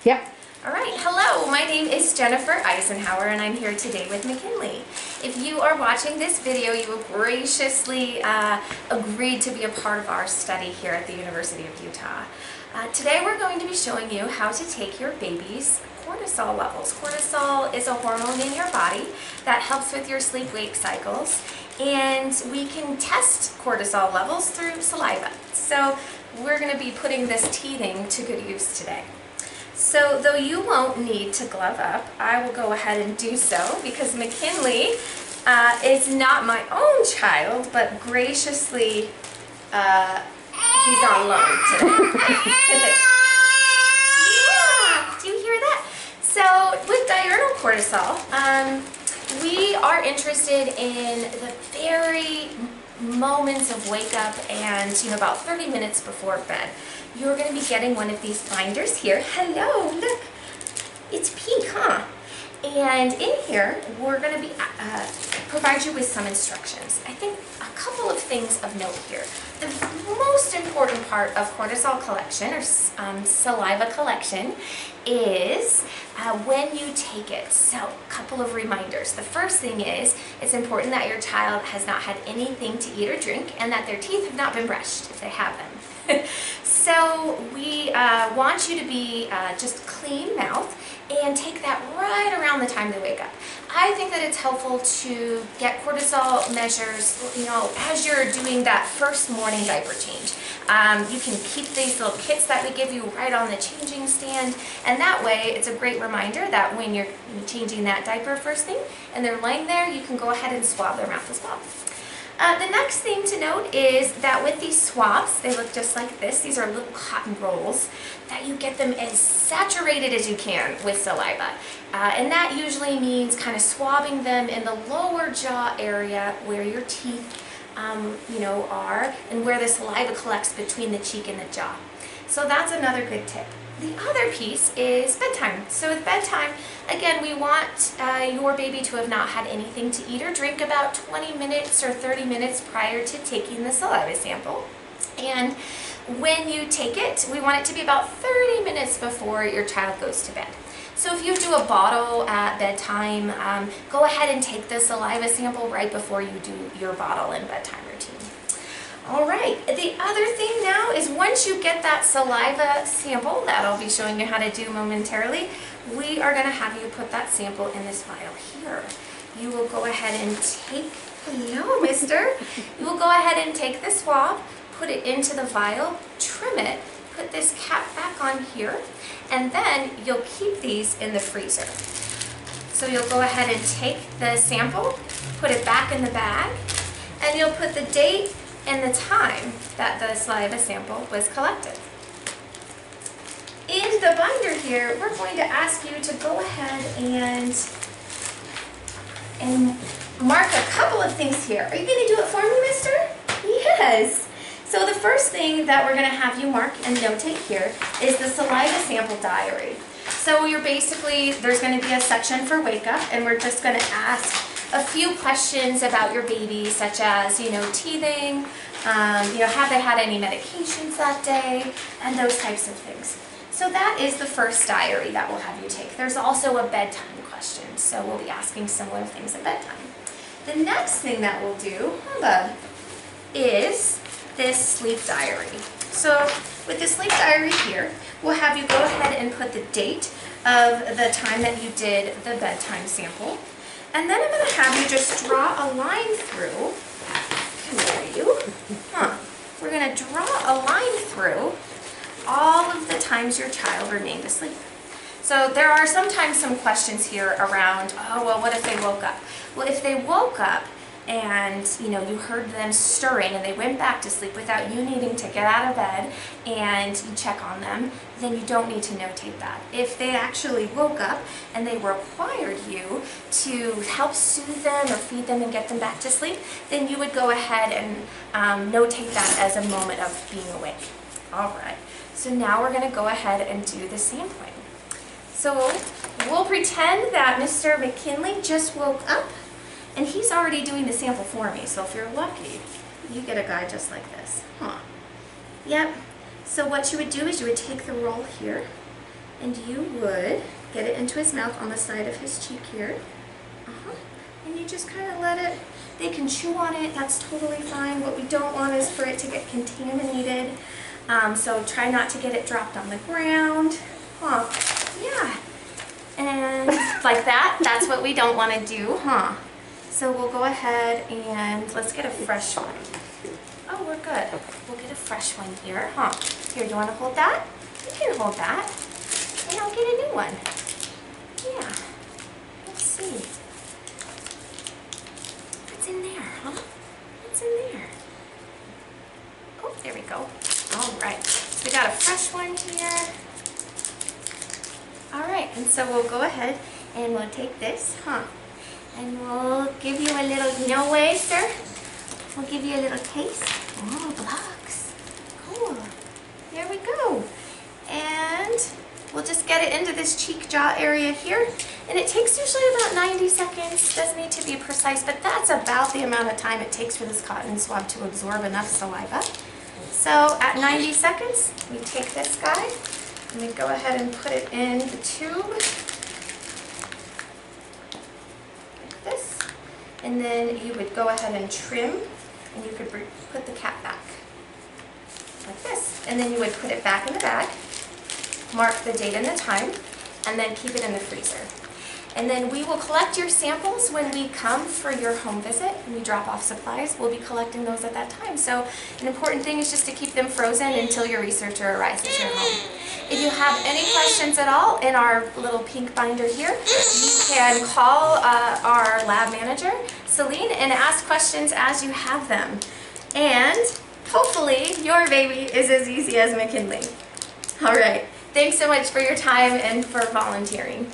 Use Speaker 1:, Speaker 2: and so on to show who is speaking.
Speaker 1: Yep.
Speaker 2: All right, hello, my name is Jennifer Eisenhower and I'm here today with McKinley. If you are watching this video, you have graciously agreed to be a part of our study here at the University of Utah. Today we're going to be showing you how to take your baby's cortisol levels. Cortisol is a hormone in your body that helps with your sleep-wake cycles, and we can test cortisol levels through saliva. So we're going to be putting this teething to good use today. So though you won't need to glove up, I will go ahead and do so because McKinley is not my own child, but graciously he's on loan today. Yeah, do you hear that? So with diurnal cortisol, we are interested in the very moments of wake up and about 30 minutes before bed. You're going to be getting one of these binders here. Hello, look, it's pink, huh? And in here, we're going to be provide you with some instructions. I think a couple of things of note here. The most important part of cortisol collection, or saliva collection, is when you take it. So a couple of reminders. The first thing is, it's important that your child has not had anything to eat or drink and that their teeth have not been brushed if they have them. So we want you to be just clean mouth and take that right around the time they wake up. I think that it's helpful to get cortisol measures, as you're doing that first morning diaper change. You can keep these little kits that we give you right on the changing stand, and that way it's a great reminder that when you're changing that diaper first thing and they're laying there, you can go ahead and swab their mouth as well. The next thing to note is that with these swabs, they look just like this. These are little cotton rolls that you get them as saturated as you can with saliva. And that usually means kind of swabbing them in the lower jaw area where your teeth are and where the saliva collects between the cheek and the jaw. So that's another good tip. The other piece is bedtime. So with bedtime, again, we want your baby to have not had anything to eat or drink about 20 minutes or 30 minutes prior to taking the saliva sample. And when you take it, we want it to be about 30 minutes before your child goes to bed. So if you do a bottle at bedtime, go ahead and take the saliva sample right before you do your bottle and bedtime routine. All right, the other thing now is once you get that saliva sample that I'll be showing you how to do momentarily, we are going to have you put that sample in this vial here. You will go ahead and take, hello mister, you will go ahead and take the swab, put it into the vial, trim it, put this cap back on here, and then you'll keep these in the freezer. So you'll go ahead and take the sample, put it back in the bag, and you'll put the date and the time that the saliva sample was collected. In the binder here, we're going to ask you to go ahead and mark a couple of things here. Are you going to do it for me, mister? Yes. So the first thing that we're going to have you mark and notate here is the saliva sample diary. So there's going to be a section for wake up, and we're just going to ask a few questions about your baby, such as, teething, have they had any medications that day, and those types of things. So that is the first diary that we'll have you take. There's also a bedtime question, so we'll be asking similar things at bedtime. The next thing that we'll do, is this sleep diary. So with the sleep diary here, we'll have you go ahead and put the date of the time that you did the bedtime sample. And then I'm going to have you just draw a line through, we're going to draw a line through all of the times your child remained asleep. So there are sometimes some questions here around, what if they woke up? Well, if they woke up and you heard them stirring and they went back to sleep without you needing to get out of bed and you check on them, then you don't need to notate that. If they actually woke up and they required you to help soothe them or feed them and get them back to sleep, then you would go ahead and notate that as a moment of being awake. All right, so now we're going to go ahead and do the sampling. So we'll pretend that Mr. McKinley just woke up and he's already doing the sample for me. So if you're lucky, you get a guy just like this. Yep. So what you would do is you would take the roll here, And you would get it into his mouth on the side of his cheek here. And you just kind of let it, they can chew on it, that's totally fine. What we don't want is for it to get contaminated. So try not to get it dropped on the ground. Yeah. And like that, that's what we don't want to do, So we'll go ahead and let's get a fresh one. Oh, we're good. We'll get a fresh one here, Here, you want to hold that? You can hold that. And I'll get a new one. Yeah. Let's see. What's in there, What's in there? Oh, there we go. All right. So we got a fresh one here. All right, and so we'll go ahead and we'll take this, and we'll give you a little, no way, sir. We'll give you a little taste. Oh, blocks. Cool. There we go. And we'll just get it into this cheek jaw area here. And it takes usually about 90 seconds. Doesn't need to be precise, but that's about the amount of time it takes for this cotton swab to absorb enough saliva. So at 90 seconds, we take this guy and we go ahead and put it in the tube like this. And then you would go ahead and trim, and you could put the cap back like this. And then you would put it back in the bag, mark the date and the time, and then keep it in the freezer. And then we will collect your samples when we come for your home visit and we drop off supplies. We'll be collecting those at that time. So an important thing is just to keep them frozen until your researcher arrives at your home. If you have any questions at all in our little pink binder here, you can call our lab manager, Celine, and ask questions as you have them. And hopefully your baby is as easy as McKinley. All right. Thanks so much for your time and for volunteering.